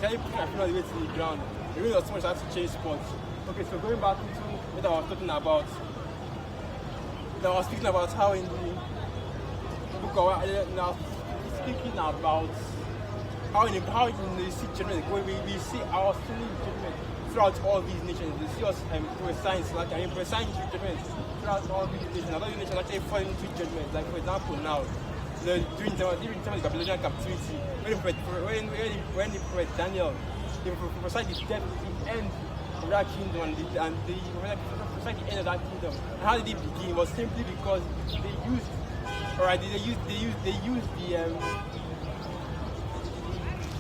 actually pushing my feet all the way to the ground. The rain was so much I had to change spots. Okay, so going back into what I was talking about. I was speaking about how in the book of speaking about how in the see judgment, we see our sinning judgment throughout all these nations. We see us prophesying judgment throughout all these nations. A lot of these nations actually fall into judgment. Like for example now, during the time of the Babylonian captivity, when the prophet Daniel prophesied the death, the end of that kingdom and the end of that kingdom. And how did it begin? It was simply because they used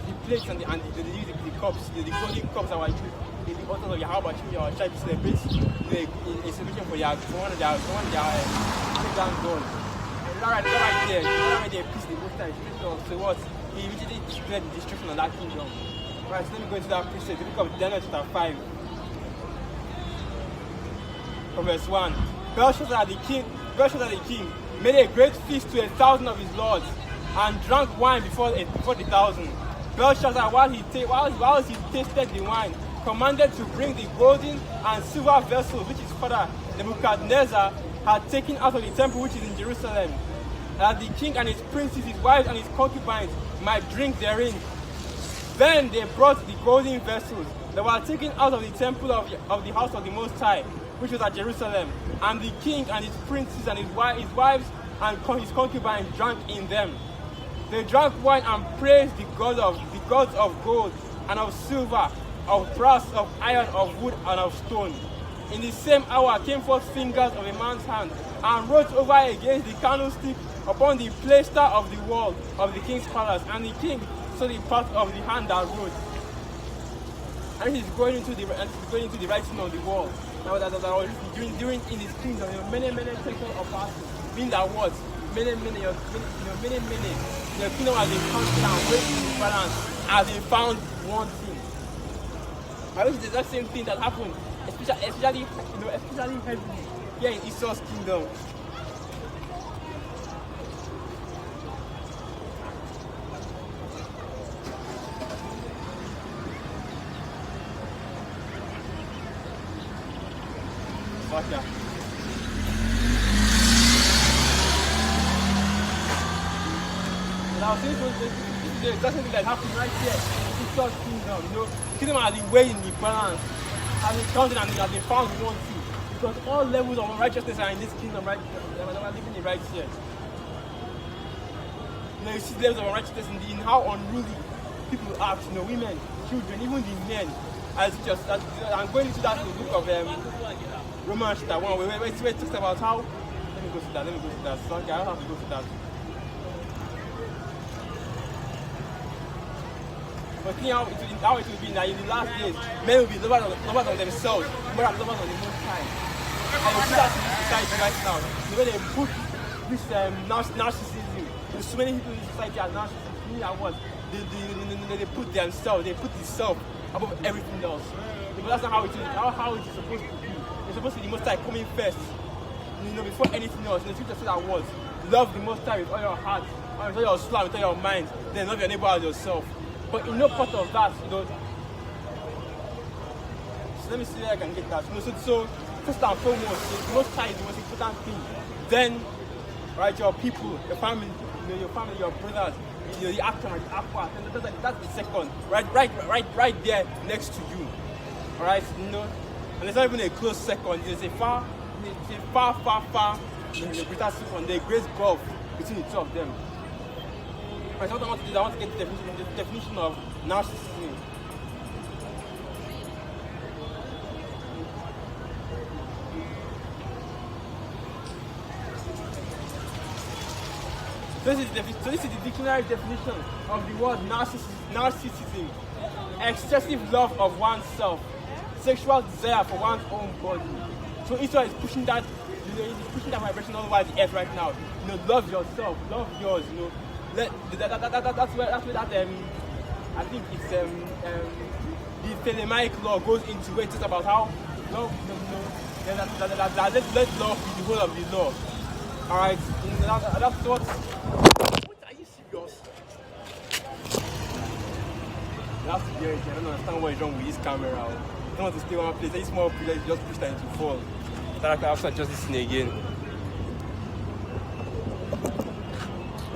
the plates and they used the cups, the golden cups that were used in the altars of Yahweh or tried to celebrate a celebration for one of their pagan gods. And that right there, peace the most time. So what? He immediately declared the destruction of that kingdom. Right, so let me go into that precept, the book of Daniel chapter 5. From verse 1. Belshazzar the king made a great feast to 1,000 of his lords and drank wine before the 1,000. Belshazzar, while he tasted the wine, commanded to bring the golden and silver vessels which his father Nebuchadnezzar had taken out of the temple which is in Jerusalem, that the king and his princes, his wives and his concubines might drink therein. Then they brought the golden vessels that were taken out of the temple of the house of the Most High, which was at Jerusalem, and the king and his princes and his wives and his concubines drank in them. They drank wine and praised the gods of gold and of silver, of brass, of iron, of wood, and of stone. In the same hour came forth fingers of a man's hand, and wrote over against the candlestick upon the plaster of the wall of the king's palace. And the king saw the part of the hand that wrote, and he's going into the writing on the wall. Now that was during in his kingdom, many sections of battles. Meaning that what? Many, your kingdom has been counted and weighed in the balance as they found one thing. I wish it's the exact same thing that happened, especially heavily here in Esau's kingdom. Okay. Now, this is the exact thing that happened right here in Esau's kingdom. Kingdom has been weighed in the balance, has been counted and has been found one thing. Because all levels of righteousness are in this kingdom right here. They are living it right here. You see levels of righteousness in how unruly people act. Women, children, even the men. I'm going into that in the book of Romans chapter 1, where it talks about how. Let me go to that. So, okay, I don't have to go to that. But think how it will be now in the last days. Men will be lovers of themselves, more than lovers of the Most High. And you see that in this society right now. The way they put this narcissism. There's so many people in this society are narcissists. Meaning that what? They put themselves, they put the self above everything else. But that's not how it is. How it is supposed to be. It's supposed to be the Most High coming first. Before anything else. The scripture says that what? Love the Most High with all your heart, with all your soul, with all your mind. Then love your neighbor as yourself. But in no part of that, so let me see where I can get that. So first and foremost, the Most High is the most important thing. Then, right, your people, your family, your brothers, the actor, the aqua, that's the second. Right there next to you. Alright, and it's not even a close second. It's a far, greater second. There's a great gulf between the two of them. What I want to do, I want to get the definition of narcissism. So this is the dictionary definition of the word narcissism. Excessive love of oneself, sexual desire for one's own body. So Israel is pushing that, he's pushing that vibration all over the earth right now. Love yourself, love yours. That's where that I think it's the Ptolemaic law goes into it. It's about how love, let love be the whole of the law. All right, that's what. Are you serious? You have to hear it. I don't understand what is wrong with this camera. I don't want to stay one place. Any small place, you just push that into fall. So I have to adjust this thing again.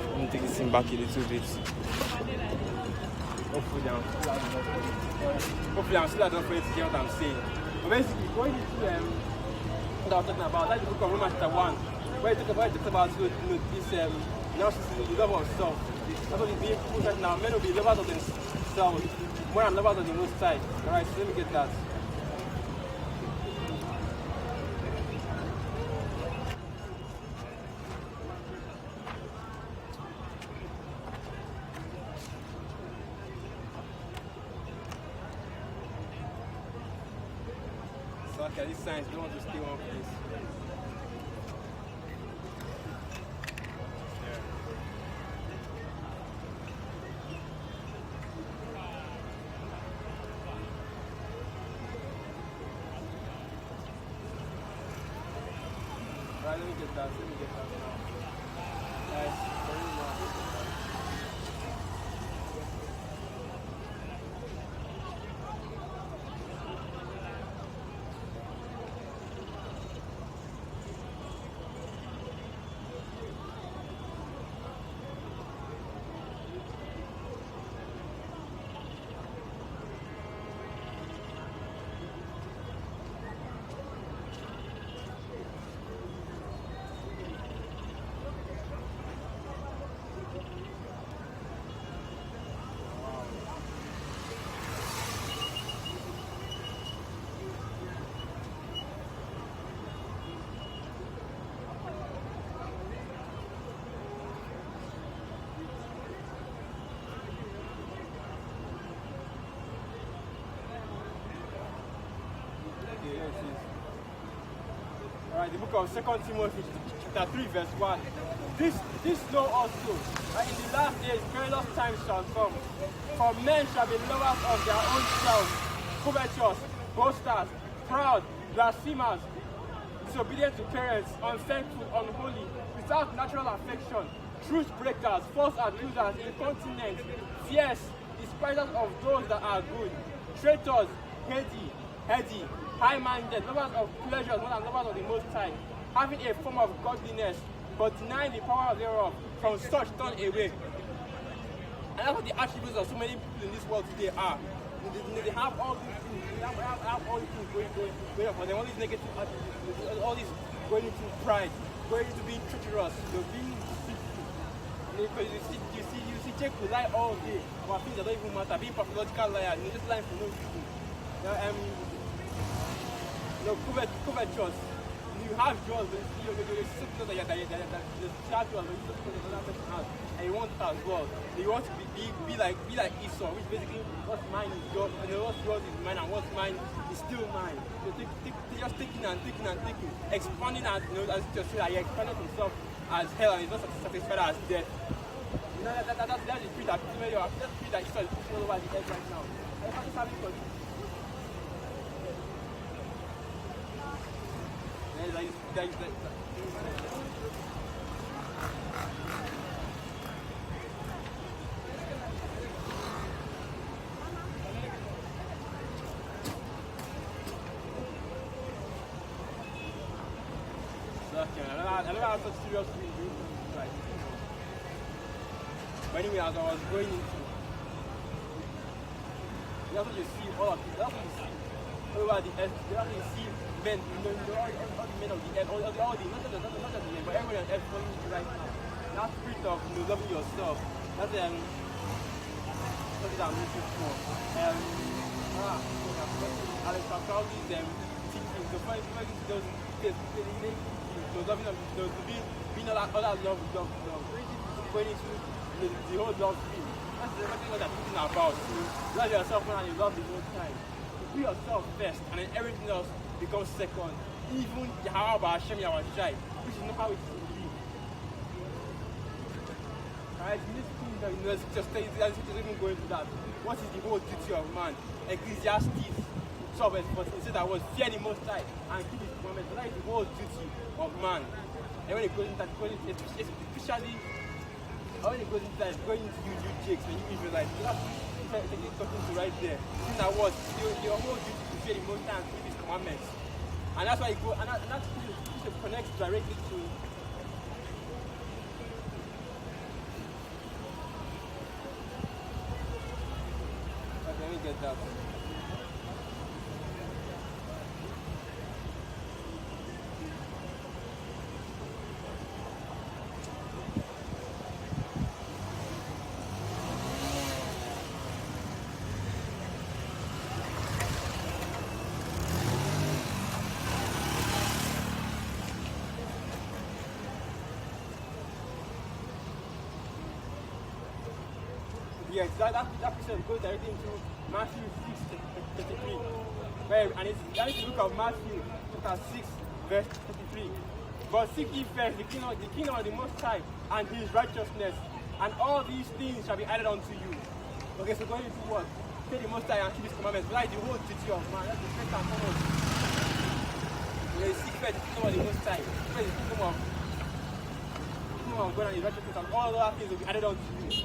Let me take this thing back a little bit. Hopefully I'm still enough for you to hear what I'm saying. But basically, going into what I was talking about, that's the book of Romans chapter 1, where it talks about this narcissism, the love of self. That's what is being pushed right now. Men will be lovers of themselves more than lovers of the Most High. Alright, so let me get that. So okay, these signs don't want to stay one place. Alright, let me get that now. Guys, there is one. Alright, the book of 2 Timothy, chapter 3, verse 1. This know also, that in the last days perilous times shall come. For men shall be lovers of their own selves, covetous, boasters, proud, blasphemers, disobedient to parents, unthankful, unholy, without natural affection, truth breakers, false accusers, incontinent, fierce, despisers of those that are good, traitors, heady, high-minded, lovers of pleasures more than lovers of the Most High, having a form of godliness, but denying the power thereof. From such turn away. And that's what the attributes of so many people in this world today are. They have all these things. They have all these things going for them. All these negative attributes, all these going into pride, going into being treacherous, being deceitful. Because you see Jake who lie all day about things that don't even matter, being pathological liars, just lying for no reason. Covetous. You have yours, but you're something that you have yours, but you don't know another person has, and you want it as well. You want to be like Esau, which basically what's mine is yours, and what's yours is mine, and what's mine is still mine. So just taking and expanding as as you just say that he expanded himself as hell and he's not satisfied as death. That's the spirit that Esau is pushing all over the earth right now. Everybody's having for this. I never had such serious things like but anyway, as I was going into, that's what you see all of it. That's what you see all over the earth. That's what you see men, all the men of the earth, all the not just the men, but everyone on earth following you right now. That spirit of loving yourself. That's something I'm looking for. Alex Pascal's teaching. So for those loving of being all that love. Going into the whole love thing. That's everything that I'm thinking about. You love yourself more than you love the most time. You put yourself first, and then everything else becomes second. Even how about Hashem Yawashai, which is not how it should be. Alright, in this thing that just even going to that. What is the whole duty of man? Ecclesiastes 12 verse 14. It says that was fear the Most High and keep his commandments. That is the whole duty of man. And when it goes into that, especially when it goes into that, going into you Jakes, when you Israelites, taking talking to right there. Things that what your whole duty to fear the Most High and keep His commandments, and that's why you go, and that's to connect directly to. Okay, let me get that. Yes, that picture goes directly into Matthew 6:33. And that is the book of Matthew, chapter 6, verse 33. But seek ye first the kingdom of the Most High and His righteousness, and all these things shall be added unto you. Okay, so going into what? Fear the Most High and keep His commandments. That is the whole duty of man. That's the first and foremost. Seek first the kingdom of the Most High. First the kingdom of God and His righteousness, and all other things will be added unto you.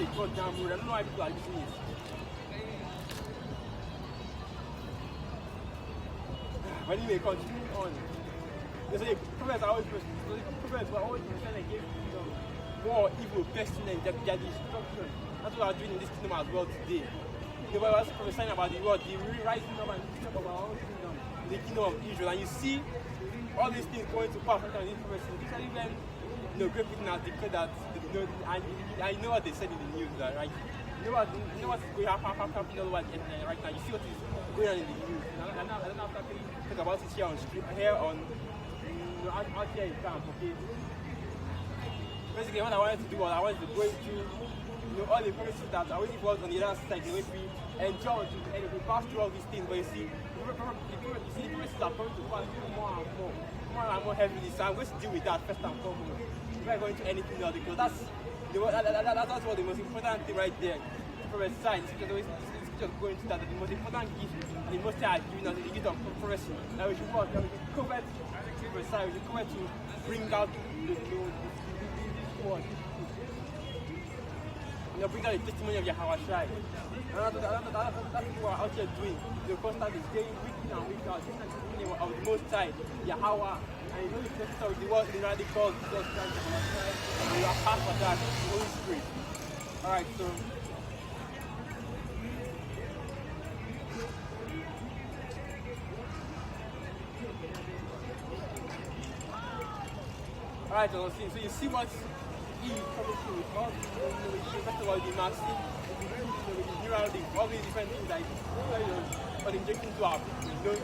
They go down road. I don't know why people are using it. But anyway, continuing on. They say prophets were always presented against war, evil, pestilence, their destruction. That's what we are doing in this kingdom as well today. They were also prophesying about the world, the rising up and lifting up of our own kingdom, the kingdom of Israel. And you see all these things going to pass in this prophecy. Especially when Great Britain has declared that, I know what they said in the news, right? You know what's going to happen all over right now. You see what is going on in the news. I don't have to talk about it out here in camp, okay? Basically, what I wanted to do was I wanted to go into all the prophecies that are waiting for us on the other side. The way we enjoy and we pass through all these things, but you see, the prophecies are going to pass through more and more heavily. So I'm going to deal with that first and foremost. We're going to anything else because that's what the most important thing right there. Prophesy. It's just going to that. The most important gift, the most High has given us is the gift of prophecy. That we should work, that we should cover to prophesy, we should cover to bring out this word. Bring out the testimony of Yahweh Shai. And that's what people are out here doing. The constant is getting week in and week out. This is the testimony of the Most High, Yahweh. And you know the testimony of the word in radical Jesus Christ. And you are part of that, the Holy Spirit. Alright, so. Alright, so you see what he is coming through with all first of all the maxi, with the neural link, all these different things like but injecting to our people,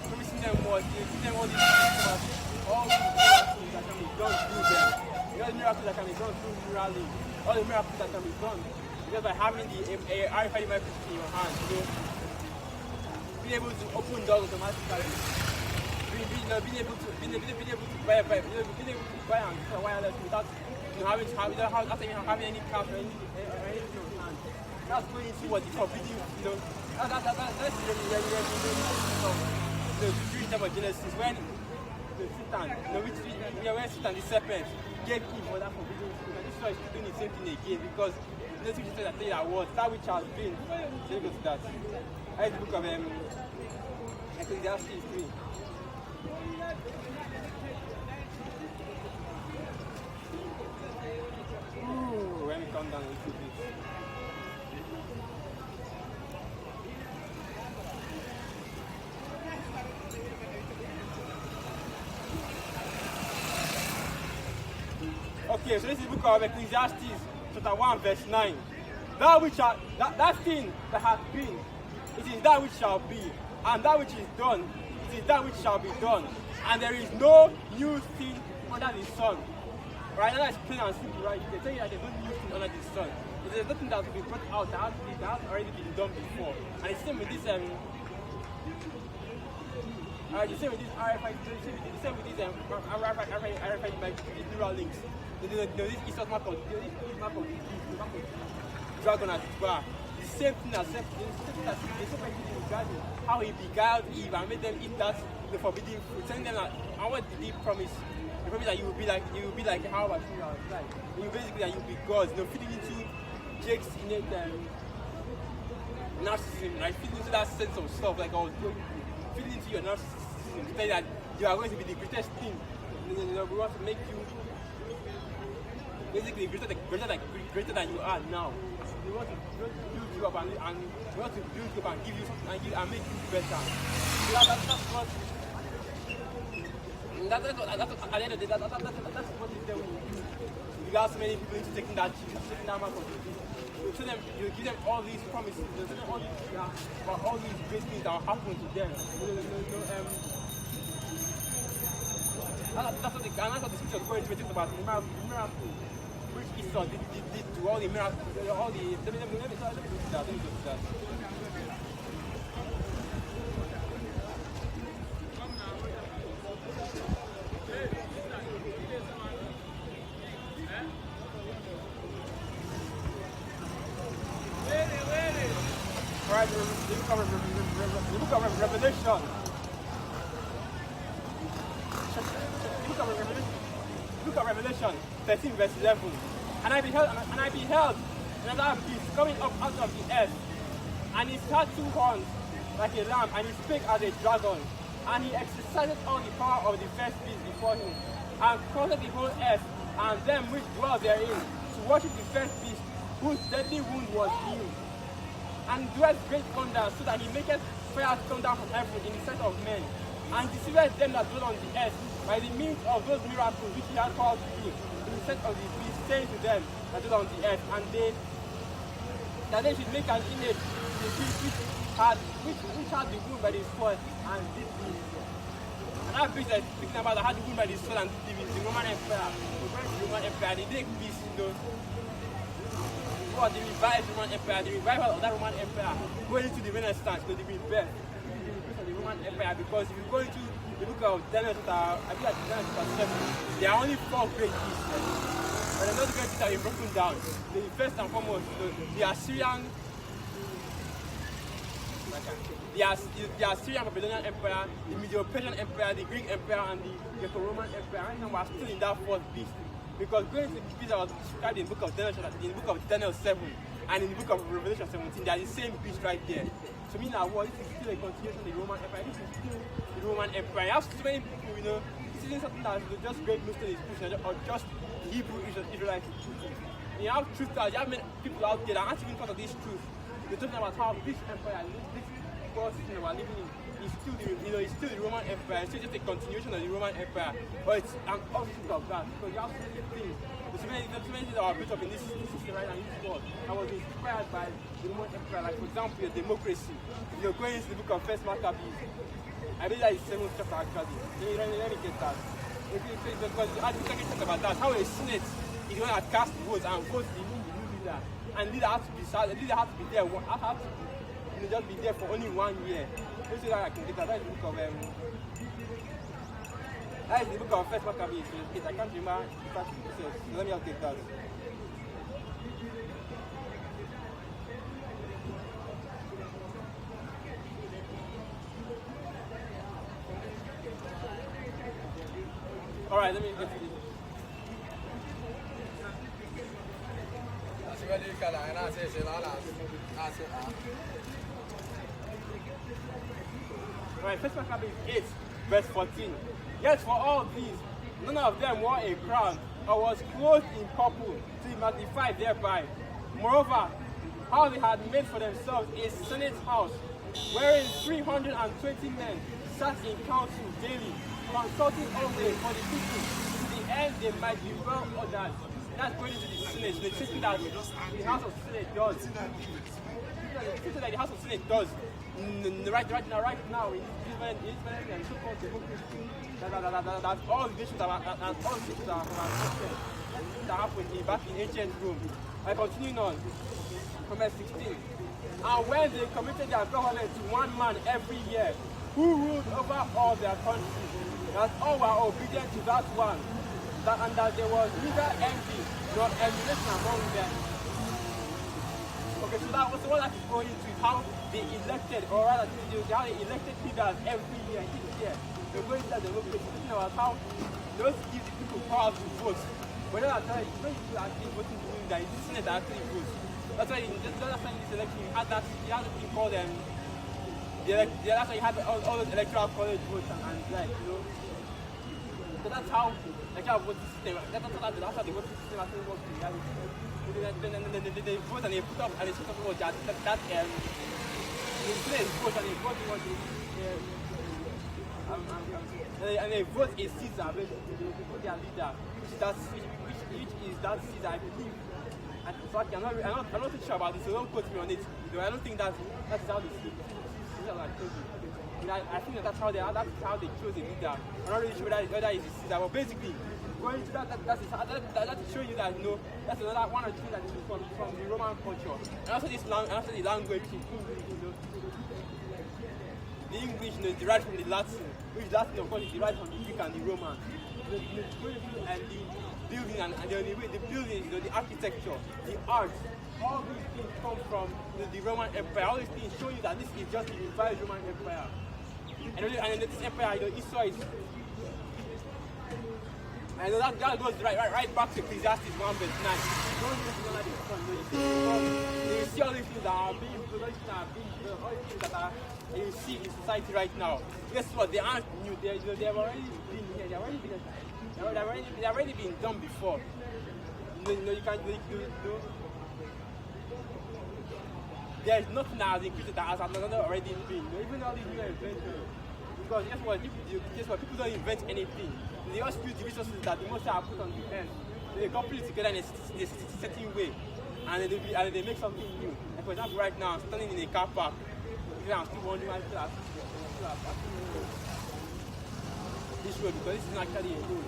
promising them what, giving them all these things that can be done through them. All the miracles that can be done through neural link, all the miracles that can be done just by having the RFID microchip in your hand, being able to open doors automatically. Being able to buy and sell wireless without having any cash or anything on hand. That's going into what is forbidden, that's the dream of Genesis when the Satan, when Satan the serpent gave Eve for that forbidden fruit. And this is why he's doing the same thing again because the scripture that tell you that what that which has been. So you go to that. I read the book of Ecclesiastes 3. Let me calm down a little bit. Okay, so this is the book of Ecclesiastes, chapter 1, verse 9. That thing that has been, it is that which shall be, and that which is done, it is that which shall be done, and there is no new thing under the sun. Right, that is plain and simple, right? They tell you that there's no new thing under the sun. There's nothing that will be brought out that has already been done before. And it's the same with this the same with this RFID, the same with this RFID neural links. This is map of dragon at the bar. The same thing as the serpent did in the garden. How he beguiled Eve and made them eat that the forbidden fruit. Telling them that, and what did he promise? He promised that you will be like how I feel outside. You basically that you'll be God. Feeding into Jake's innate narcissism, right? Feeding into that sense of self, like I was going through. Feeding into your narcissism, to tell you that you are going to be the greatest thing. We want to make you basically greater than you are now. We want to build you up and we want to build you up and give you something and make you better. So that's what. That's at the end of the day, that's what is there when you got so many people into taking that amount of it. You give them all these promises, you tell them all these about all these great things that will happen to them. That's what the scripture is going to talk about, the miracle which Esau did to all the miracles, all the. Let me do that. Alright, the book of Revelation. Book of Revelation 13 verse 11. And I beheld another beast coming up out of the earth, and he had 2 horns like a lamb, and he spake as a dragon, and he exercised all the power of the first beast before him, and caused the whole earth and them which dwell therein to worship the first beast, whose deadly wound was healed. And doeth great wonders, so that he maketh fire come down from heaven in the sight of men, and deceiveth them that dwell on the earth by the means of those miracles which he had called to do in the sight of the beast, saying to them that dwell on the earth, and that they should make an image to the beast which had the wound by the sword and did this. And that beast that is speaking about that had the wound by the sword and did this, the Roman Empire. The Roman Empire, they did peace, the revived Roman Empire, the revival of that Roman Empire, going into the Renaissance, the rebirth of the Roman Empire. Because if you go into the book of Daniel chapter 7, there are only 4 great beasts. But the other great beasts have been broken down. The first and foremost, the Assyrian, Babylonian Empire, the Medo-Persian Empire, the Greek Empire, and the Greco-Roman Empire. Right now, we are still in that 4th beast. Because going to the beast that was described in the book of Daniel 7 and in the book of Revelation 17, they are the same beast right there. So meaning that this is still a continuation of the Roman Empire. This is still the Roman Empire. You have so many people, this isn't something that is just great Muslims or just Hebrew Israelites. You have truth that you have many people out there that aren't even part of this truth. They're talking about how this empire, this world system that we're living in, is still the Roman Empire. It's still just a continuation of the Roman Empire, but it's an offshoot of that, because you have so many things. There's so many things that are built up in this system right now, in this world, that was inspired by the Roman Empire. Like, for example, your democracy. You're going into the book of First Maccabees. I believe that is 7th chapter actually. Let me get that. Because the second chapter about that, how a senate is going to cast votes and vote the new leader, and leader has to be there. Just be there for only 1 year. Let's see that I can get that. That is the book of First Maccabees. I can't remember the fact it says. Let me take that. Alright, let me get to this. Alright, First Maccabees 8, verse 14. Yet for all these, none of them wore a crown or was clothed in purple to be magnified thereby. Moreover, how they had made for themselves a senate house, wherein 320 men sat in council daily, consulting always for the people, to the end they might be well ordered. That's going into the Senate. The thing that the House of Senate does. The thing that the House of Senate does right now in Israel and so-called democracy, that all the nations that happened back in ancient Rome. I continuing on from verse 16. And when they committed their government to one man every year, who ruled over all their country, that all were obedient to that one, and that there was neither envy nor emulation among them. Okay, so that was what that is going into, how they elected, or rather, how they elected leaders every year, each year. They're going to that democracy, thinking about how they don't give the people power to vote. But then I tell you, when you actually voting to win, that is the Senate that actually votes. That's why in this election you had that thing called that's why you had all those electoral college votes and like, you know. So that's how electoral voting system, that's how the voting system actually works in reality. Then they vote and they put up and they put up that they vote and they vote what and they vote a Caesar basically, they vote their leader, which is that Caesar, I believe. And in fact, I'm not too sure about this, so don't quote me on it. I don't think that's how they see Caesar like chose it. I think that's how they chose a leader. I'm not really sure whether it's a Caesar, but basically going to that show you that, you know, that's another one of the things that is from the Roman culture. And also the language in English, you know. The English, you know, is derived from the Latin, which Latin of course is derived from the Greek and the Roman. And the building and the building, you know, the architecture, the art, all these things come from the Roman Empire. All these things show you that this is just the revised Roman Empire. And this empire, you know, Esau is. And that goes right back to Ecclesiastes 1 verse 9. Don't just know that it's fun, you see all these things that are being produced, all these things that are you see in society right now. Guess what? They aren't new. They have already been here. They've already been done before. You know, you can't do. There is nothing that has increased that has already been. You know, even all these new inventions. Because guess what? People don't invent anything. They just use the resources that the most are put on the earth. They couple it together in a certain way, and they make something new. And for example, right now I'm standing in a car park. I'm still wondering why people are this road, because this is not actually a road.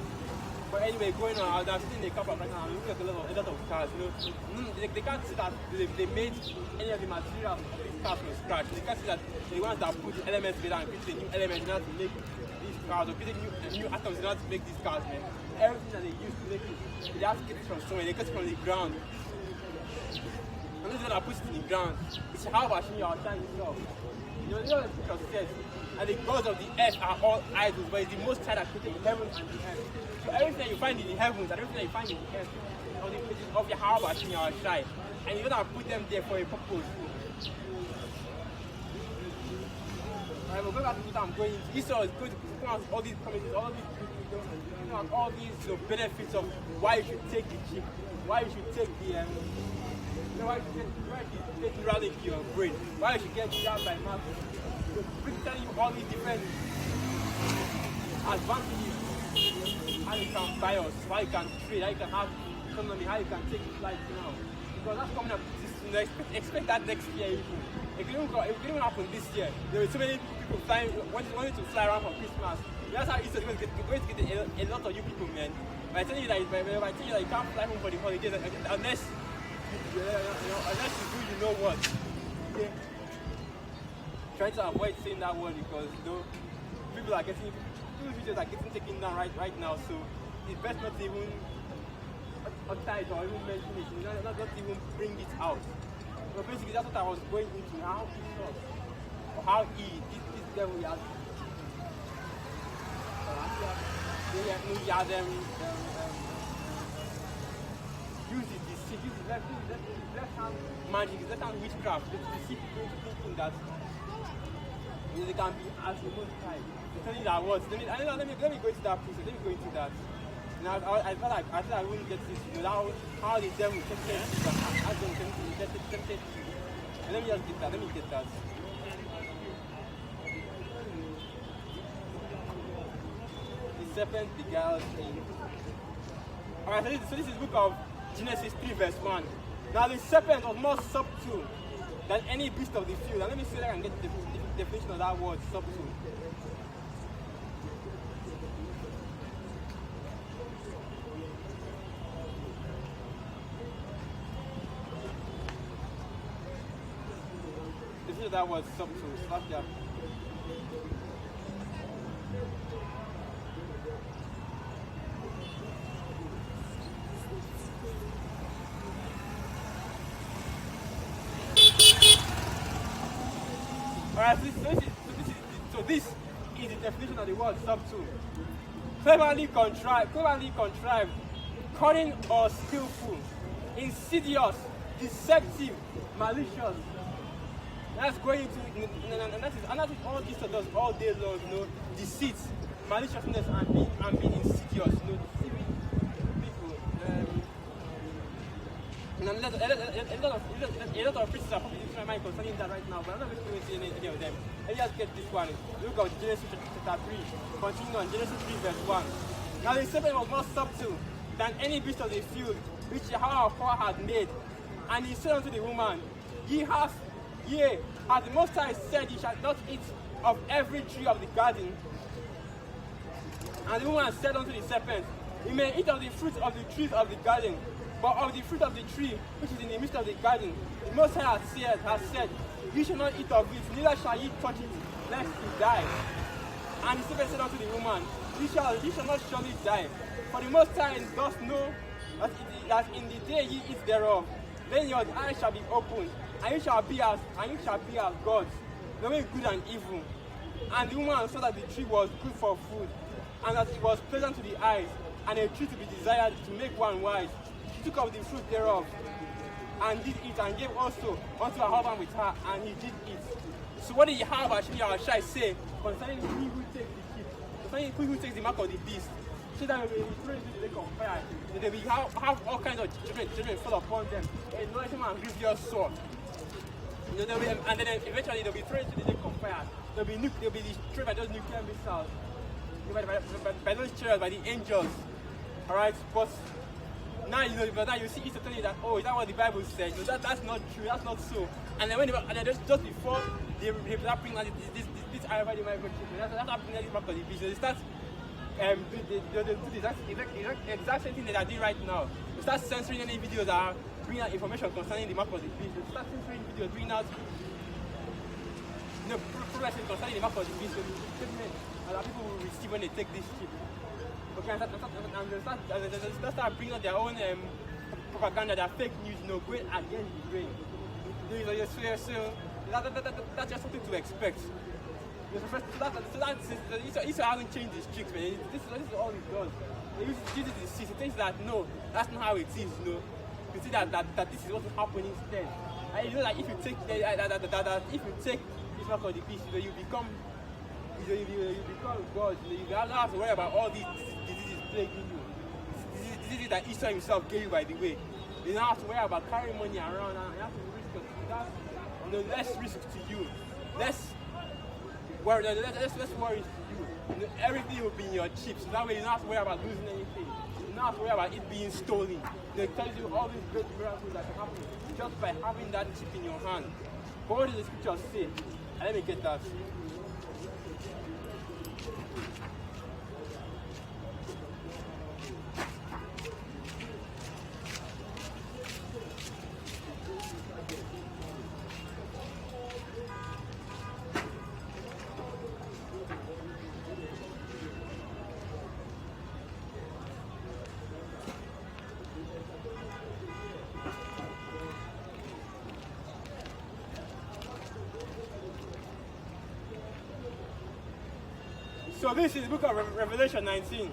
But anyway, going on, I'm sitting in a car park right now. I'm looking at a lot of cars. You know, they can't see that they made any of the materials of these cars from scratch. They can't see that the ones that put the elements together and create a new element in order to make these cars, or create new atoms in order to make these cars, man. Everything that they use to make it, they have to get it from somewhere. They get it from the ground. And this is when I put it in the ground. It's how about you are trying yourself. You know what the scripture says? And the gods of the earth are all idols, but it's the most high that created the heavens and the earth. So everything that you find in the heavens and everything that you find in the earth are the places of Yahweh Hashem Yahushai. And you don't put them there for a purpose. Alright, we'll go back to what I'm going into. Esau is going to point out all these promises, all these benefits of why you should take the chip, why you should take the why you should take the rally to your brain, why you should get grabbed by market. Telling you all these different advantages, how you can buy us, how you can trade, how you can have economy, how you can take flights now. Because that's coming up this, expect that next year even. It didn't even happen this year. There were so many people flying, wanting to fly around for Christmas. That's how Easter is going to get a lot of you people, man. By telling you that you can't fly home for the holidays unless you know what. Okay? Trying to avoid saying that word because people are getting videos are getting taken down right now, so it's best not to even utter it or even mention it, not even bring it out. But basically that's what I was going into, how he thought, or how this devil has use it, deceit, use his left hand magic, his left hand witchcraft, to deceive people into thinking that they can be as the most high. I'm telling you that words. Let me go into that process. Let me go into that. Now I thought I wouldn't get this. You know how the devil tempted tempted. And let me just get that. Let me get that. The serpent beguiled Eve. Alright, so this is book of Genesis 3 verse 1. Now the serpent was more subtle than any beast of the field. And let me see if I can get the definition of that word, subtle. Definition of that word, subtle. Slap that. Alright, so this is the definition of the word subtle. Cleverly contrived, cunning or skillful, insidious, deceptive, malicious. That's going into, and that is all Easter does all day long, deceit, maliciousness, and being insidious, deceiving people. And a lot of Christians are probably losing my mind concerning that right now, but I'm not going to say any of them. Let me just get this one. Look at Genesis chapter 3. Continue on Genesis 3 verse 1. Now the serpent was more subtle than any beast of the field, which our father had made. And he said unto the woman, Yea, as the Most High said, ye shall not eat of every tree of the garden. And the woman said unto the serpent, Ye may eat of the fruit of the trees of the garden, but of the fruit of the tree which is in the midst of the garden, the Most High has said, Ye shall not eat of it, neither shall ye touch it, lest ye die. And the serpent said unto the woman, Ye shall not surely die, for the Most High doth know that in the day ye eat thereof, then your eyes shall be opened, and you shall be as gods, knowing good and evil. And the woman saw that the tree was good for food, and that it was pleasant to the eyes, and a tree to be desired to make one wise. She took of the fruit thereof, and did eat, and gave also unto her husband with her, and he did eat. So what did you have actually, our shy say concerning he who takes the sheep, concerning he who takes the mark of the beast? So that we will throw into the lake of fire. They will have all kinds of judgment fall upon them. A noisome and grievous sword. And then eventually they'll be thrown into the lake of fire. They'll be destroyed by those nuclear missiles, by those chariots, by the angels. Alright, but now you see Easter telling you that, is that what the Bible said? That's not true, that's not so. And then just before they start bringing out this Ayurveda microchip, that's happening at this mark of the beast. They start they do the exact same thing that I do right now. They start censoring any videos that are bringing out information concerning the mark of the beast. They start censoring videos, bringing out progression concerning the mark of the beast. That people will receive when they take this chip. Okay, and they start bringing out their own propaganda, their fake news, going against the grain. So that's just something to expect. Esau hasn't changed his tricks, man. This is all he does. He uses the seed. He thinks that no, that's not how it is. You see that this is what will happen instead. And you know that if you take this mark of the beast, you become God. You don't have to worry about all these diseases plaguing you. Diseases that Esau himself gave you, by the way. You don't have to worry about carrying money around, and you have to risk less risk to you. Less worry you. Everything will be in your chips. So that way you don't have to worry about losing anything. You don't have to worry about it being stolen. They tell you all these great miracles that can happen just by having that chip in your hand. But what does the scripture say? And let me get that. So this is the book of Revelation 19.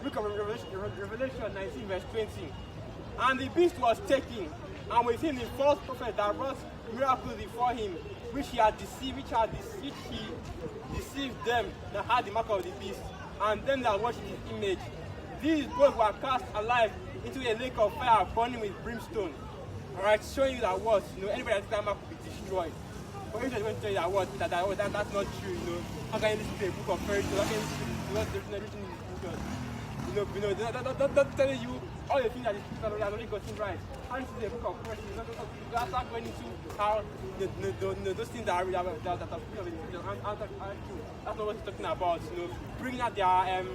Book of Revelation 19 verse 20. And the beast was taken, and with him the false prophet that wrought miracles before him, which he deceived them that had the mark of the beast, and them that worshipped his image. These both were cast alive into a lake of fire burning with brimstone. Alright, showing you that anybody that that mark will be destroyed. But if they're going to tell you that that's not true, how can you listen to a book of fairy tales? How can you listen to what's written in the scriptures? Not telling you all the things that the scriptures have already gotten right. How this is a book of fairy tales? That's not going into how those things that are speaking of the scriptures aren't true. That's not what he's talking about. Bringing out their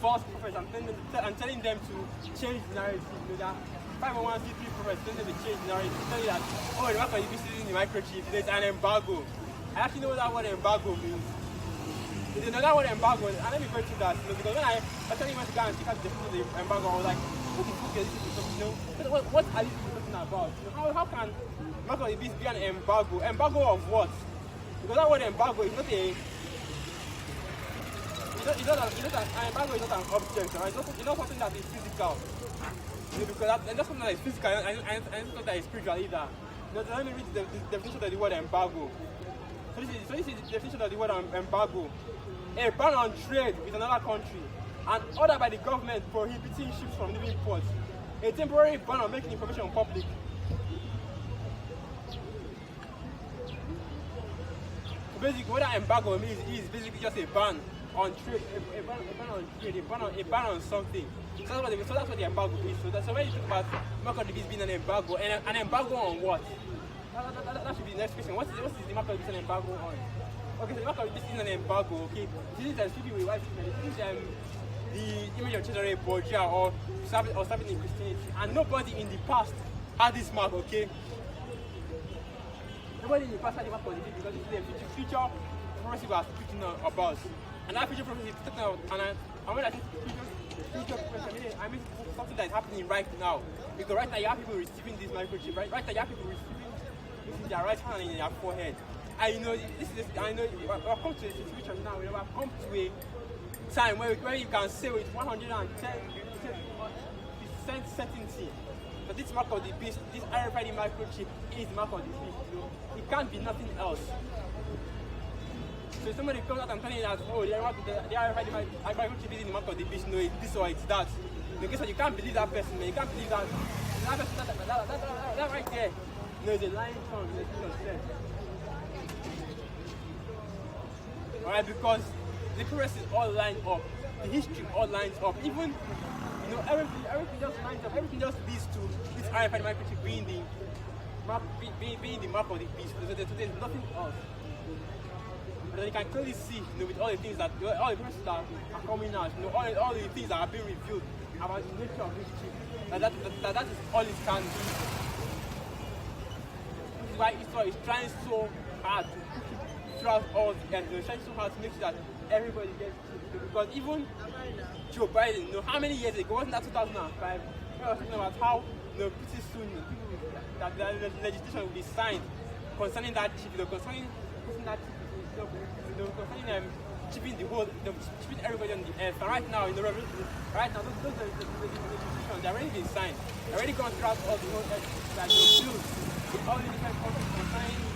false prophets and telling them to change the narrative. That 501c3 prophets telling them to change the narrative, telling you that the mark of the beast is in the microchip, there's an embargo. I actually know what that word embargo means. There's another word embargo, and let me go through that. Because when I actually went to go and check out the definition of the embargo, I was like, what the fuck is this? What are these people talking about? How can mark of the beast be an embargo? Embargo of what? Because that word embargo is not that an embargo is not an object, right? It's not something that is physical. Because that's something that is physical, and it's not that is spiritual either. Let me read the definition of the word embargo. So this is the definition of the word embargo. A ban on trade with another country, and order by the government prohibiting ships from leaving ports. A temporary ban on making information public. So basically, what that embargo means is basically just a ban on trade, a ban on something. So that's what the embargo is. So when you talk about mark of the beast being an embargo, and an embargo on what? That should be the next question. What is the mark of the beast an embargo on? Okay, so the mark of the beast is an embargo. Okay, this is speaking with white people. This is the image of Cesare Borgia or serving in Christianity, and nobody in the past had this mark. Okay, nobody in the past had the mark of the beast because this is a future prophecy we are speaking about, and that future prophecy is talking about. And when I say future prophecy, I mean something that is happening right now. Because right now you have people receiving this microchip. Right now you have people receiving this in their right hand and in their forehead. And you know, we've come to a situation now. We've come to a time where you can say with 110% certainty that this mark of the beast, this RFID microchip, is the mark of the beast. You know, it can't be nothing else. So if somebody comes out and telling you that, oh, the RFID microchip is the mark of the beast, no, it's this or it's that. Guess what? You can't believe that person, man. You can't believe that. That right there. No, it's a lying tongue. Alright, because the prophecy is all lined up, the history all lines up, even everything just lines up, everything just leads to this RFID microchip being the mark of the beast. So there's nothing else. But then you can clearly see, with all the things that all the prophecies that are coming out, all the things that are being revealed about the nature of this chip, that is all it can do. This is why Israel is trying so hard to push it throughout all the end. They're trying so hard to make sure that everybody gets it. Because even Joe Biden, how many years ago, wasn't that 2005? We were talking about how pretty soon that the legislation will be signed concerning that chip, concerning putting that chip, concerning chipping the whole, chipping everybody on the earth. And right now, those legislations, they're already been signed. They're already gone throughout all the whole earth that they do with all the different countries concerning,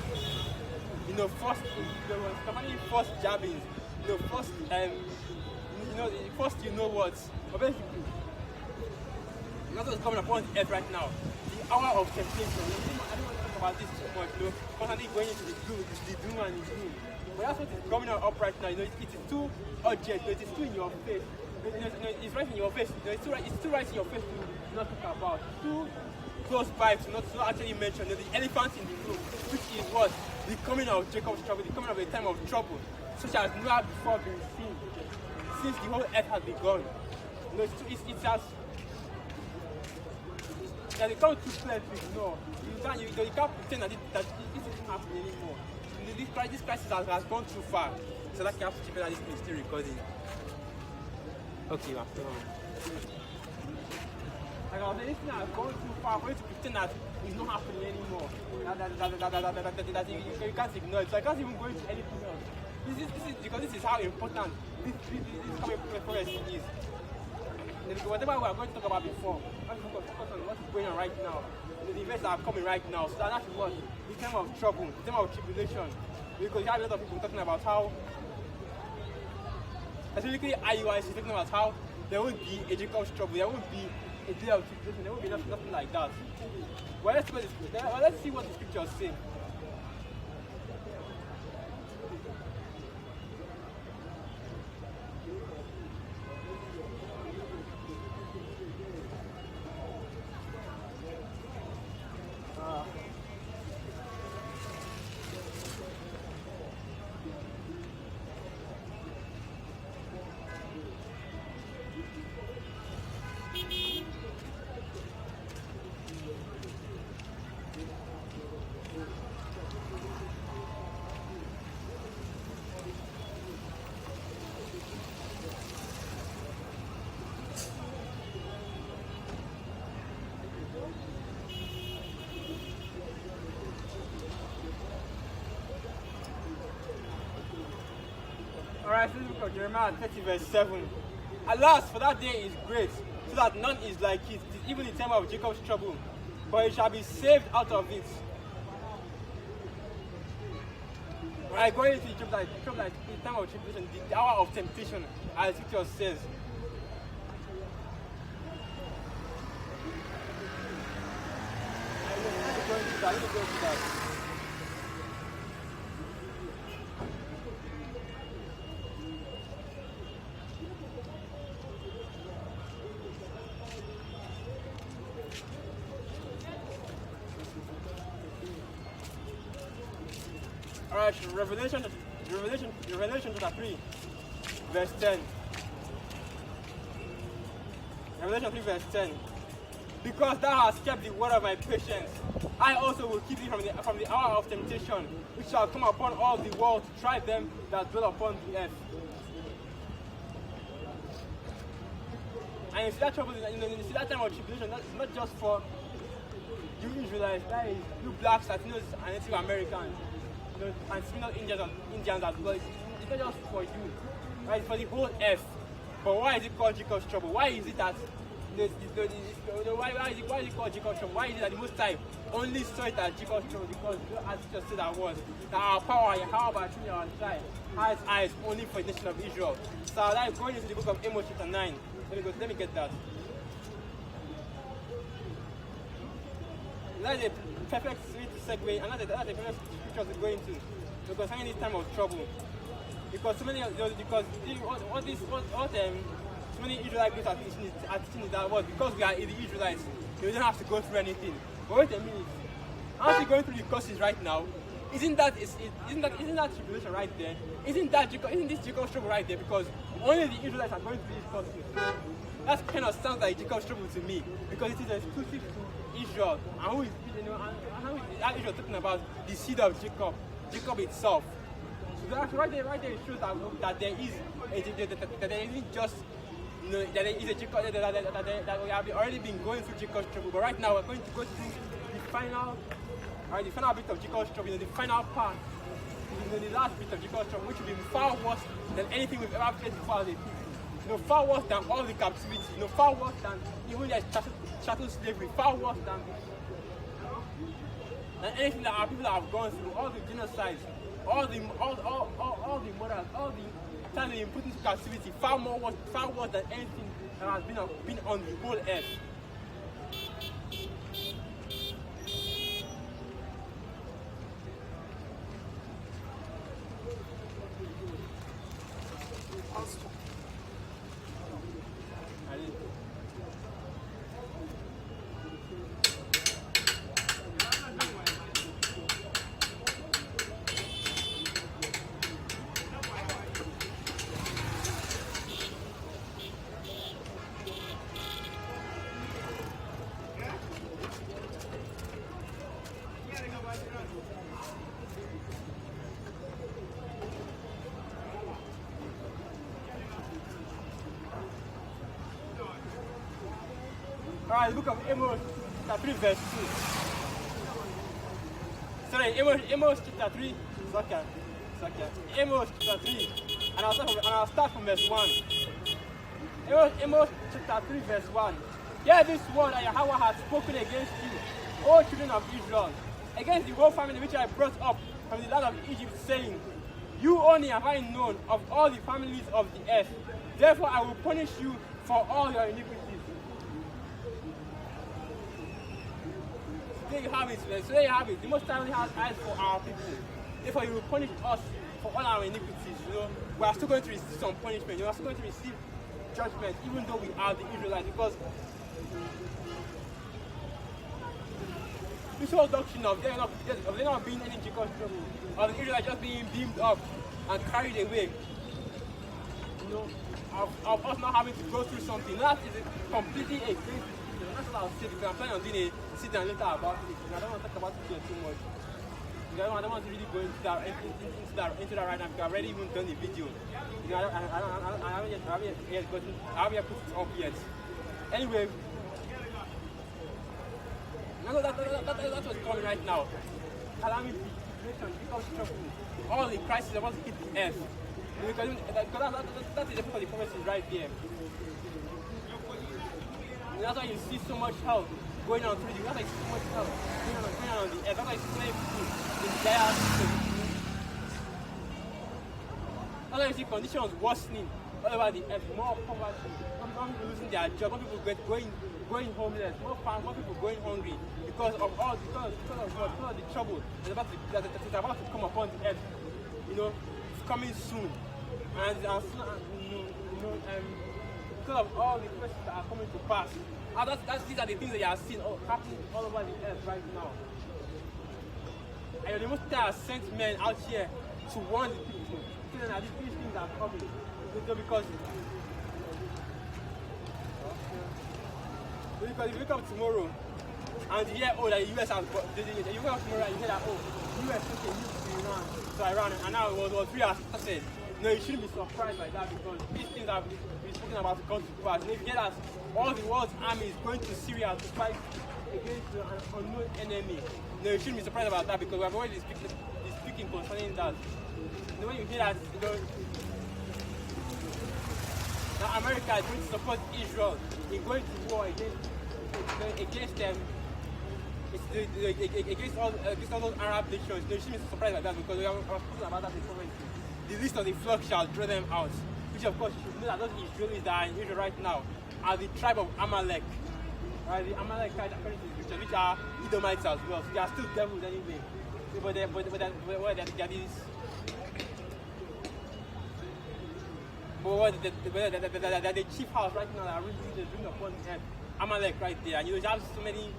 first jabbings, first but basically, that's what's coming upon the earth right now. The hour of temptation. I don't want to talk about this too much, constantly going into the doom and the doom. But that's what is coming up right now. It is too urgent, it is too in your face. It's right in your face. It's too right in your face to not talk about. Too close by to not actually mention the elephant in the room, which is what? The coming of Jacob's trouble, the coming of a time of trouble, such as never before been seen since the whole earth has begun. It has become too clear to ignore. You can't pretend that it isn't happening anymore. This crisis has gone too far. So that you have to keep it at this thing still recording. Okay, man. Like I was saying, this thing has gone too far for you to pretend that it's not happening anymore. That you can't ignore it. So I can't even go into anything else. This is because this is how important this coming prophecy is. Whatever we are going to talk about before, let's focus on what is going on right now. The events that are coming right now. So that is what? The time of trouble, the time of tribulation. Because you have a lot of people talking about how, specifically IUIC is talking about how there won't be a Jacob's trouble, there won't be a day of tribulation, there won't be nothing like that. Well, let's see what the scriptures say. Alright, so look at Jeremiah 30 verse 7. Alas, for that day is great, so that none is like it. It is even the time of Jacob's trouble, but it shall be saved out of it. Alright, going into the trouble that the time of tribulation, the hour of temptation, as Scripture says. Let me go into that. Alright, Revelation chapter 3, verse 10. Revelation 3, verse 10. Because thou hast kept the word of my patience, I also will keep thee from the hour of temptation, which shall come upon all the world to try them that dwell upon the earth. And you see that trouble, you see that time of tribulation, not just for you Israelites, that is you blacks, Latinos, and Native Americans, and similar Indians as well. It's not just for you, right? It's for the whole earth. But why is it called Jacob's trouble? Why is it that why is it called Jacob's trouble? Why is it that the Most High only saw it as Jacob's trouble? Because as it just said that was that our power, how about our tribe, has eyes only for the nation of Israel. So I'm going into the book of Amos chapter 9. Let me get that. That's a perfect way to segue, and that's a perfect scripture to go into. Because finding this time of trouble. Because so many so many Israelite groups are teaching that was because we are the Israelites, we don't have to go through anything. But wait a minute. Aren't you going through the courses right now? Isn't that tribulation right there? Isn't this Jacob's trouble right there? Because only the Israelites are going through these courses. That kind of sounds like Jacob's trouble to me, because it is exclusive to Israel. And who is that Israel talking about? The seed of Jacob itself. So that's right there it shows that there isn't just that there is a Jacob that we have already been going through Jacob's trouble. But right now we're going to go through the final bit of Jacob's trouble, the final part, the last bit of Jacob's trouble, which will be far worse than anything we've ever faced before as a people. Far worse than all the captivity, far worse than even the chattel slavery, far worse than anything that our people have gone through, all the genocides, all the murders, all the time they've been put into captivity, far worse than anything that has been on the whole earth. Alright, the book of Amos, chapter 3, verse 2. Sorry, Amos chapter 3. It's okay. Amos chapter 3. And I'll start from verse 1. Amos chapter 3, verse 1. Hear this word that Yahweh has spoken against you, O children of Israel, against the whole family which I brought up from the land of Egypt, saying, you only have I known of all the families of the earth. Therefore I will punish you for all your iniquities. So there you have it. The Most High only has eyes for our people. Therefore, He will punish us for all our iniquities. We are still going to receive some punishment. We are still going to receive judgment, even though we are the Israelites. Because this whole doctrine of there not being any Jacob's trouble, or the Israelites just being beamed up and carried away, of us not having to go through something, that is completely against. That's what I'll say, because I'm planning on doing a sit down later about it. I don't want to talk about it here too much. I don't want to really go into that right now, because I've already even done the video. I haven't yet put it up yet. Anyway, that's what's coming right now. Calamity, nation, because trouble, all the crises about to hit the earth. Because that is the prophecy right there. That's why you see so much help going on through you. That's why you see so much help going on the earth. That's why you see so many people in dire situations. That's why you see conditions worsening all over the earth. More poverty, more people losing their job, more people going homeless, more people going hungry because of all because of the trouble that's about to come upon the earth. It's coming soon, and because of all the questions that are coming to pass. These are the things that you are seeing happening all over the earth right now. And the Most High has sent men out here to warn the people, saying that these things are coming. Because if you wake up tomorrow and you hear, that the US has, you wake up tomorrow and you hear that, US took a nuke to Iran, and now it was 3 years started. No, you shouldn't be surprised by that because these things have been spoken about to come to pass. And if you hear that all the world's army is going to Syria to fight against an unknown enemy, no, you shouldn't be surprised about that because we have already speaking concerning that. When you hear that, that America is going to support Israel in going to war against them, against all those Arab nations, no, you shouldn't be surprised by that because we have spoken about that before. The least of the flock shall draw them out. Which of course you should know that those Israelis that are in Israel right now are the tribe of Amalek. Right? The Amalekites which are Edomites as well. So they are still devils anyway. But they're these. But they're the chief house right now that are really bring upon the earth. Amalek right there. And you have so many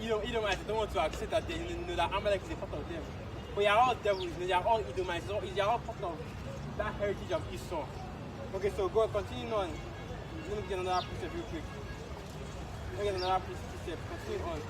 Edomites don't want to accept that that Amalek is a part of them. But they are all devils, they are all Edomites, they are all part of that heritage of Esau. Okay, so go continue on. Let me get another precept real quick. Continue on.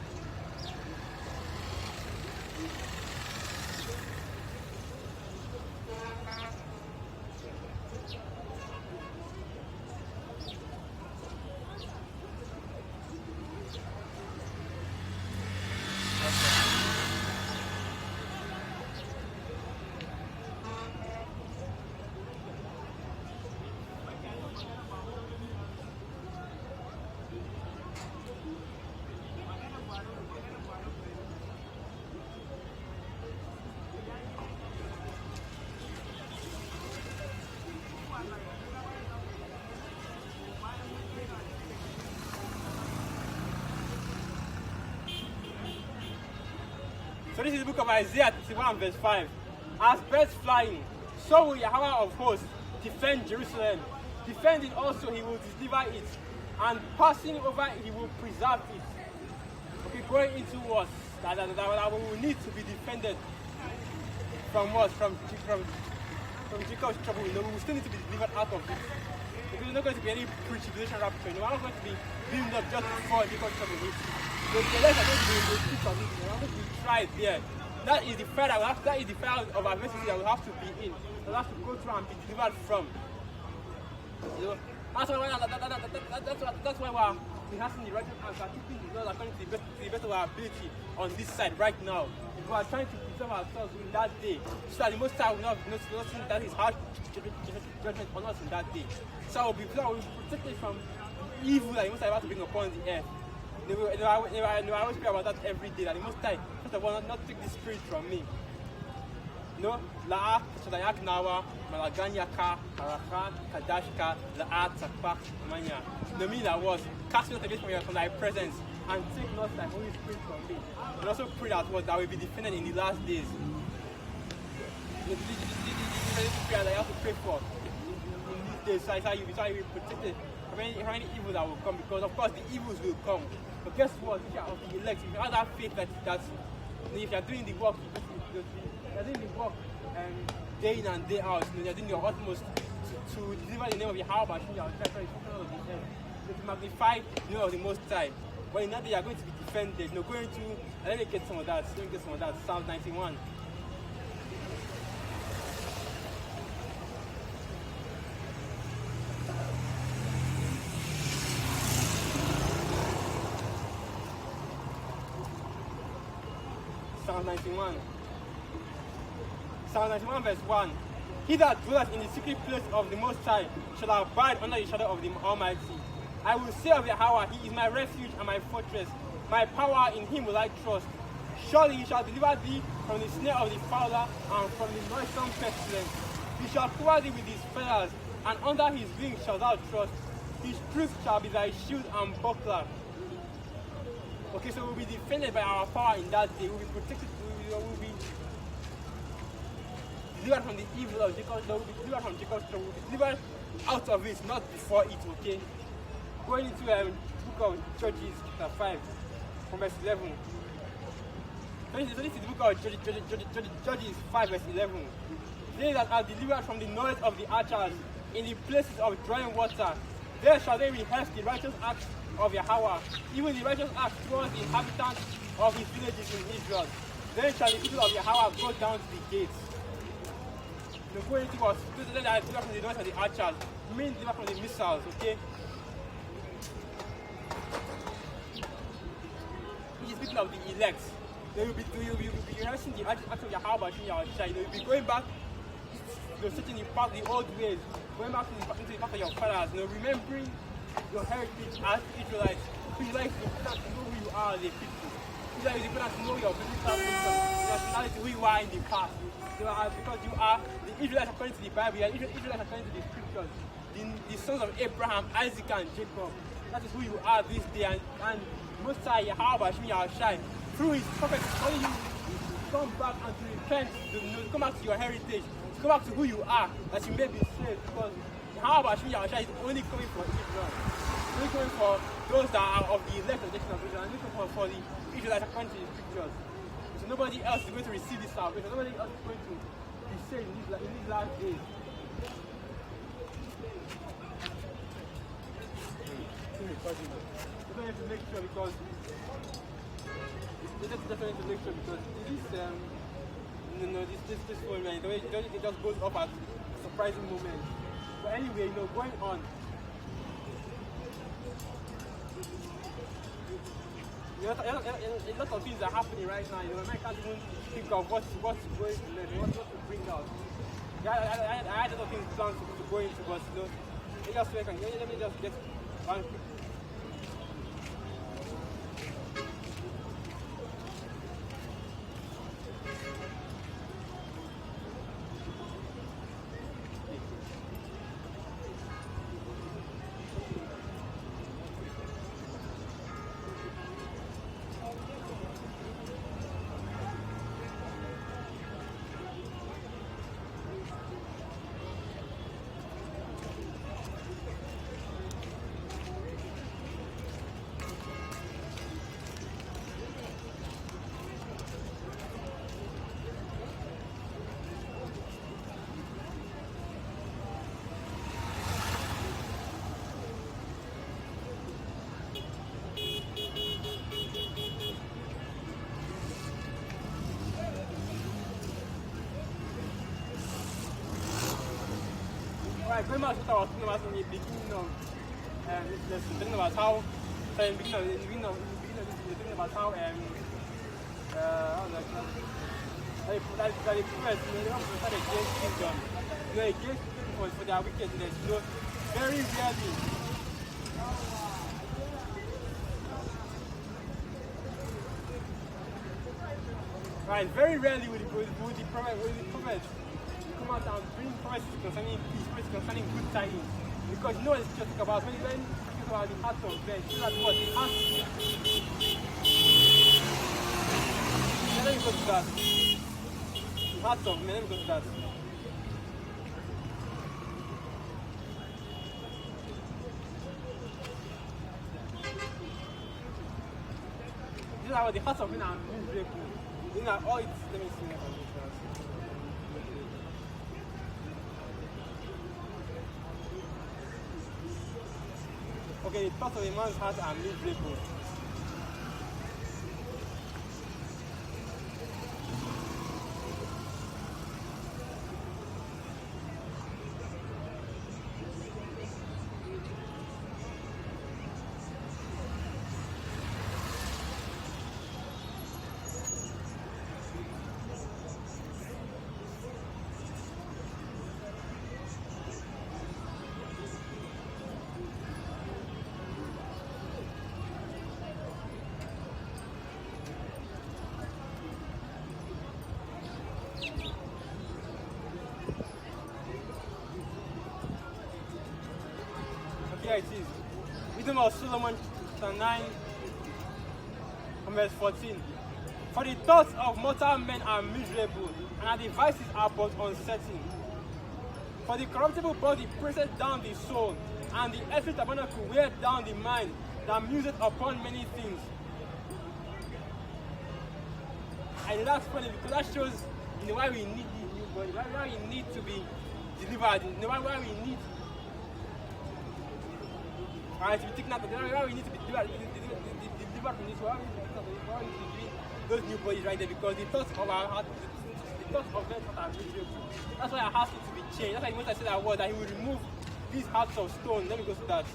So this is the book of Isaiah 51 verse 5. As birds flying, so will Yahweh of hosts defend Jerusalem. Defending also he will deliver it, and passing over he will preserve it. Okay, going into what? That we will need to be defended from what? From Jacob's trouble. We will still need to be delivered out of it. Because there's not going to be any pre-tribulation rapture. We're not going to be built up just before Jacob's trouble hits. The legs are going to be in the streets of it. We're going to be tried there. That is the fire of adversity that we have to be in. We have to go through and be delivered from. That's why we're rehearsing the right answer, keeping the laws according to the best of our ability on this side right now. We are trying to preserve ourselves in that day, so that the Most High will not nothing that is harsh judgment on us in that day. So we'll be protected from evil that the Most High about to bring upon the earth. I always pray about that every day, that the Most High, first of all, not take this spirit from me. La'at Shadayak Nawa, Malaganyaka, Harakat, Kadashka, La'at Sakpak, Manya. The meaning that was, cast me not away from thy presence, and take not thy Holy Spirit from me. And also pray that was that will be defended in the last days. The prayer that you have to pray for in these days, so you be protected from any evil that will come, because of course the evils will come. But guess what? If you are of the elect, if you have that faith that if you are doing the work, you're doing the work day in and day out, you're doing your utmost to deliver the name of Yahweh Bashim, your treasure, to magnify the name of the Most High. But in that day, you're going to be defended. Going to, let me get some of that. Psalm 91. Psalm 91. Psalm 91 verse 1. He that dwelleth in the secret place of the Most High shall abide under the shadow of the Almighty. I will say of Yahweh, He is my refuge and my fortress. My power, in Him will I trust. Surely He shall deliver thee from the snare of the fowler and from the noisome pestilence. He shall cover thee with His feathers, and under His wings shalt thou trust. His truth shall be thy shield and buckler. Okay, so we'll be defended by our power in that day. We'll be protected. We'll be delivered from the evil of Jacob. We'll be delivered from Jacob's trouble. We'll be delivered out of it, not before it. Okay. Going into the book of Judges, chapter 5, from verse 11. So this is the book of Judges 5, verse 11. They that are delivered from the noise of the archers in the places of drawing water, there shall they rehearse the righteous acts of Yahweh, even the righteous acts towards the inhabitants of His villages in Israel. Then shall the people of Yahweh go down to the gates. The going into was they that are delivered from the noise of the archers, mean delivered from the missiles, okay? He is speaking of the elect. They will be rehearsing the acts of Yahweh in your child. They will be going back, searching the old ways, going back into the path of your fathers, remembering your heritage as Israelites. Israelites is important to know who you are as a people. Israelites is important to know your biblical nationality, who you are in the past. Because you are the Israelites according to the Bible, you are Israelites according to the scriptures, the sons of Abraham, Isaac, and Jacob. That is who you are this day. And Most High Yahweh Shai, through His prophets, calling you to come back and to repent, to come back to your heritage, to come back to who you are, that you may be saved. Because Yahweh Shai is only coming for Israel. He's only coming for those that are of the elect of the nation of Israel, and looking for the Israelites according to the scriptures. So nobody else is going to receive this salvation. Nobody else is going to be saved in these last days. We have to make sure because this phone, man, it just goes off at a surprising moment. But anyway, going on. A lot of things are happening right now. I can't even think of what's going to learn, what to bring out. I had a lot of things planned to go into, but let me just get one quick. Alright, going back to what I was talking about in the beginning of this lesson, talking about how, in the beginning of this, talking about how, how was that the prophets, they don't protect against kingdom, against people for their wickedness, very rarely. Right, very rarely will the prophets come out and bring prophecies concerning peace, prophecies concerning good tidings. Because what it's just about when you talk about the heart of men, so that's what the heart. Let me go to that. The heart of men, let me go to that. This is how the heart of men are miserable. These are all it's, let me see if I can do that. Okay, the thoughts of a man's heart are miserable. here it is. Wisdom of Solomon, chapter 9, verse 14. For the thoughts of mortal men are miserable, and their devices are but uncertain. For the corruptible body presses down the soul, and the earthly tabernacle wears down the mind, that museth upon many things. And that's funny because that shows why we need this new body, why we need to be delivered, why we need to be taken out of why we need to be delivered from this, why we need to be those new bodies right there, because the thoughts of our heart, the thoughts of men's heart are miserable. That's why our hearts need to be changed. That's why when I said that word, that he will remove these hearts of stone. Let me go to that.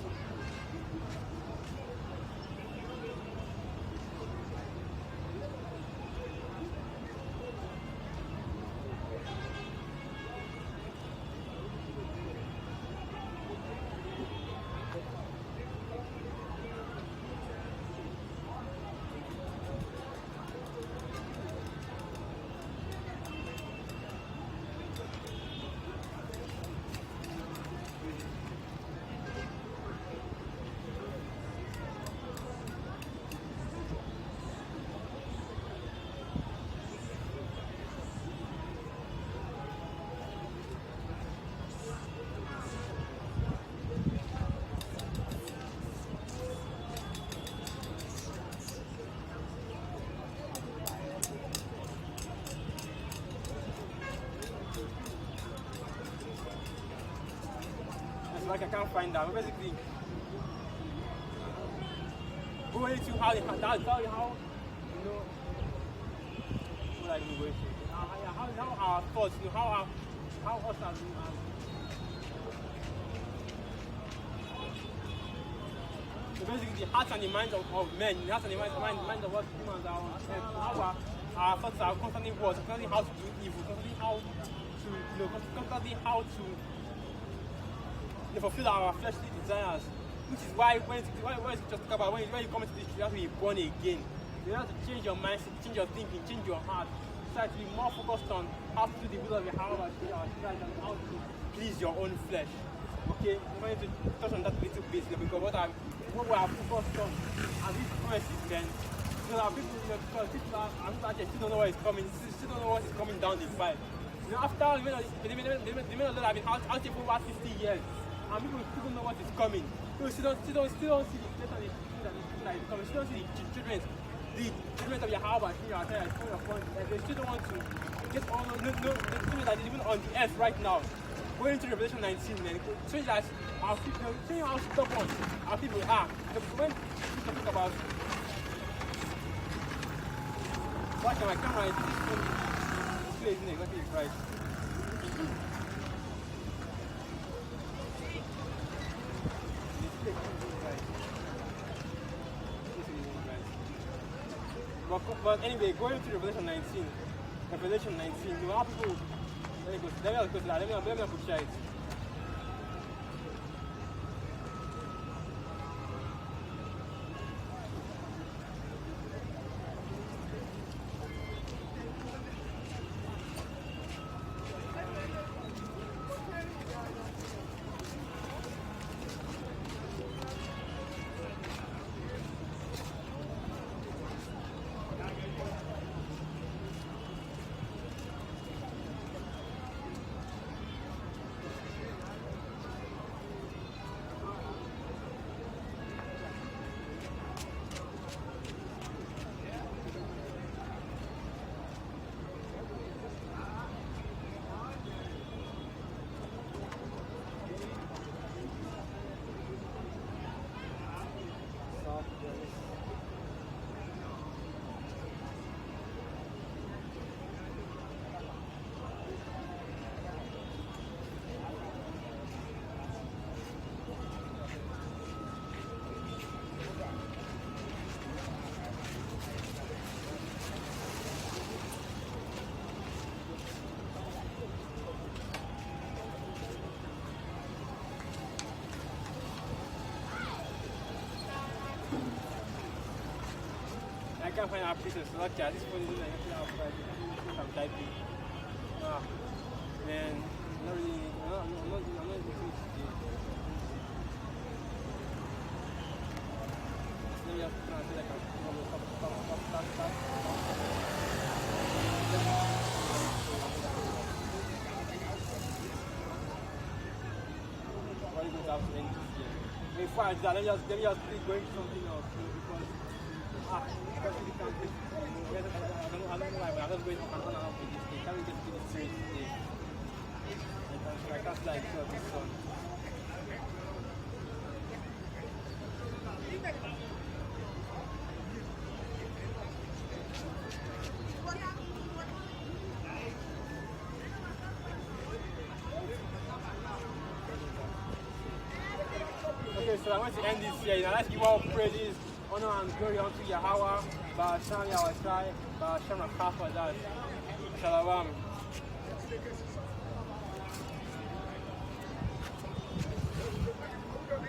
Like I can't find that. Basically, going into how you know what I mean, going to how our thoughts, how us as so basically the hearts and the minds of men, the hearts and the minds of us humans are our thoughts are constantly what, constantly how to do evil, constantly how to constantly how to fulfill our fleshly desires, which is why when it's just talk about when you come into this, you have to be born again. You have to change your mindset, change your thinking, change your heart. Try to be more focused on how to do the will of your heart, and how to please your own flesh. Okay, I'm going to touch on that a little bit because what we are focused on are these promises, man. Because our people, because people actually still don't know what is coming, still don't know what is coming down the pipe. After the men of God have been out here for over 50 years. And people still don't know what is coming. People still don't see the death and the thing that is coming. Still don't see the judgment of Yahweh in your attire is coming upon them. They still don't want to get all the things that is even on the earth right now. Going into Revelation 19, man, change that our people, change how stubborn our people are. When we talk about watch my camera is this place isn't exactly right. But anyway, going to Revelation 19, you have people. Let me go to that. Let me put it. I can't find our prisons, so okay, this phone is doing I'm typing. Man, I'm not really, I'm not me just try and say like stop. What are you going to have to end this year? Before I do that, let me just keep going to something else, because especially can't take, I don't know why, but I'm just going up and down and up with this thing. Can't really get to the serious today. I can't like show this sun. Okay, so I'm going to end this here. Let's give all praises, honor and glory unto Yahweh, Ba'asham Yahweh Shai, Ba'asham Rakafadad. Shalom.